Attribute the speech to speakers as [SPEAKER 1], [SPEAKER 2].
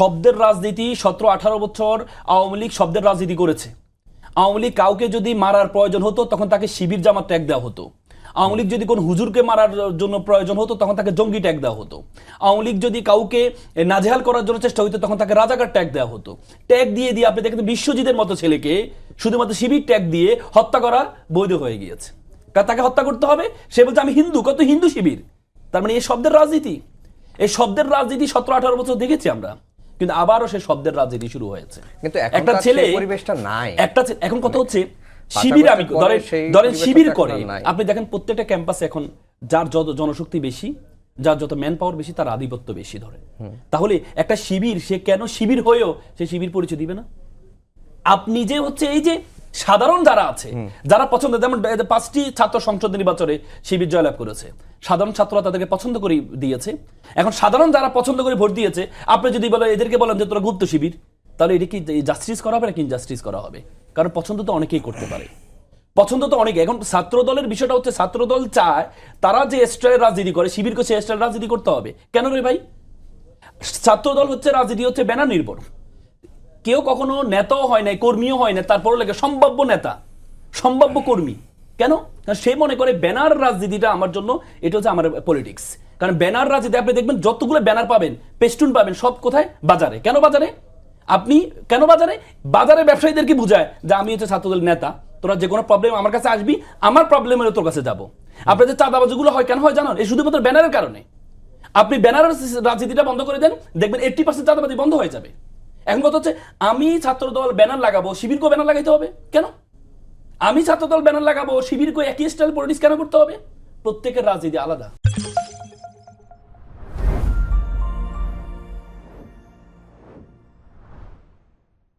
[SPEAKER 1] শব্দের রাজনীতি 17-18 বছর আওয়ামী লীগ শব্দের রাজনীতি করেছে। আওয়ামী লীগ কাউকে যদি মারার প্রয়োজন হতো তখন তাকে শিবির জামাত ট্যাগ দেওয়া হতো। আওয়ামী লীগ যদি কোনো হুজুরকে মারার জন্য প্রয়োজন হতো তখন তাকে জঙ্গি ট্যাগ দেওয়া হতো। আওয়ামী লীগ যদি কাউকে নাজেহাল করার জন্য চেষ্টা হতো তখন তাকে রাজাকার ট্যাগ দেওয়া হতো। ট্যাগ দিয়ে আপনি দেখেন বিশ্বজিতের মতো ছেলেকে শুধুমাত্র শিবির ট্যাগ দিয়ে হত্যা করা বৈধ হয়ে গিয়েছে। কারণ তাকে হত্যা করতে হবে, সে বলছে আমি হিন্দু, কত হিন্দু শিবির। তার মানে এই শব্দের রাজনীতি, এই শব্দের রাজনীতি 17-18 বছর দেখেছি আমরা, কিন্তু আবারও সে শব্দের রাজনীতি শুরু হয়েছে।
[SPEAKER 2] কিন্তু
[SPEAKER 1] একটা ছেলে
[SPEAKER 2] পরিবেশটা নাই,
[SPEAKER 1] এখন কথা হচ্ছে শিবির, আমি ধরেন শিবির করে আপনি দেখেন প্রত্যেকটা ক্যাম্পাসে এখন যার যত জনশক্তি বেশি, যার যত ম্যান পাওয়ার বেশি, তার আধিপত্য বেশি ধরে। তাহলে একটা শিবির সে কেন শিবির হয়েও সে শিবির পরিচয় দিবে না? আপনি যে হচ্ছে এই যে সাধারণ যারা আছে, যারা পছন্দ, যেমন 5টি ছাত্র সংসদ নির্বাচনে শিবির জয়লাভ করেছে, সাধারণ ছাত্ররা তাদেরকে পছন্দ করে দিয়েছে। এখন সাধারণ যারা পছন্দ করে ভোট দিয়েছে, আপনি যদি এদেরকে বলেন যে তোরা গুপ্ত শিবির, তাহলে এটা কি জাস্টিস করা হবে নাকি ইনজাস্টিস করা হবে? কারণ পছন্দ তো অনেকেই করতে পারে, পছন্দ তো অনেকে। এখন ছাত্র দলের বিষয়টা হচ্ছে ছাত্র দল চায় তারা যে স্টাইলের রাজনীতি করে, শিবিরকে সে স্টাইলের রাজনীতি করতে হবে। কেন রে ভাই? ছাত্র দল হচ্ছে রাজনীতি হচ্ছে ব্যানার নির্ভর। কেউ কখনো নেতাও হয় নাই, কর্মীও হয় না, তারপর লাগে সম্ভাব্য নেতা, সম্ভাব্য কর্মী। কেন? সে মনে করে ব্যানার রাজনীতিটা আমার জন্য, এটা হচ্ছে আমার পলিটিক্স। কারণ ব্যানার রাজনীতি আপনি দেখবেন যতগুলো ব্যানার পাবেন, পেস্টুন পাবেন, সব কোথায়? বাজারে। কেন বাজারে? আপনি কেন বাজারে? বাজারে ব্যবসায়ীদেরকে বুঝায় যে আমি হচ্ছে ছাত্রদলের নেতা, তোরা যে কোনো প্রবলেম আমার কাছে আসবি, আমার প্রবলেম হলে তোর কাছে যাবো। আপনার যে চাঁদাবাজিগুলো হয় কেন হয় জানেন? এই শুধুমাত্র ব্যানারের কারণে। আপনি ব্যানারের রাজনীতিটা বন্ধ করে দেন, দেখবেন 80% চাঁদাবাজি বন্ধ হয়ে যাবে। এখন কথা হচ্ছে আমি ছাত্রদল ব্যানার লাগাবো, শিবিরকেও ব্যানার লাগাইতে হবে কেন? আমি ছাত্রদল ব্যানার লাগাবো, শিবিরকে একই স্টাইল পলিটিক্স কেন করতে হবে? প্রত্যেকের রাজনীতি আলাদা।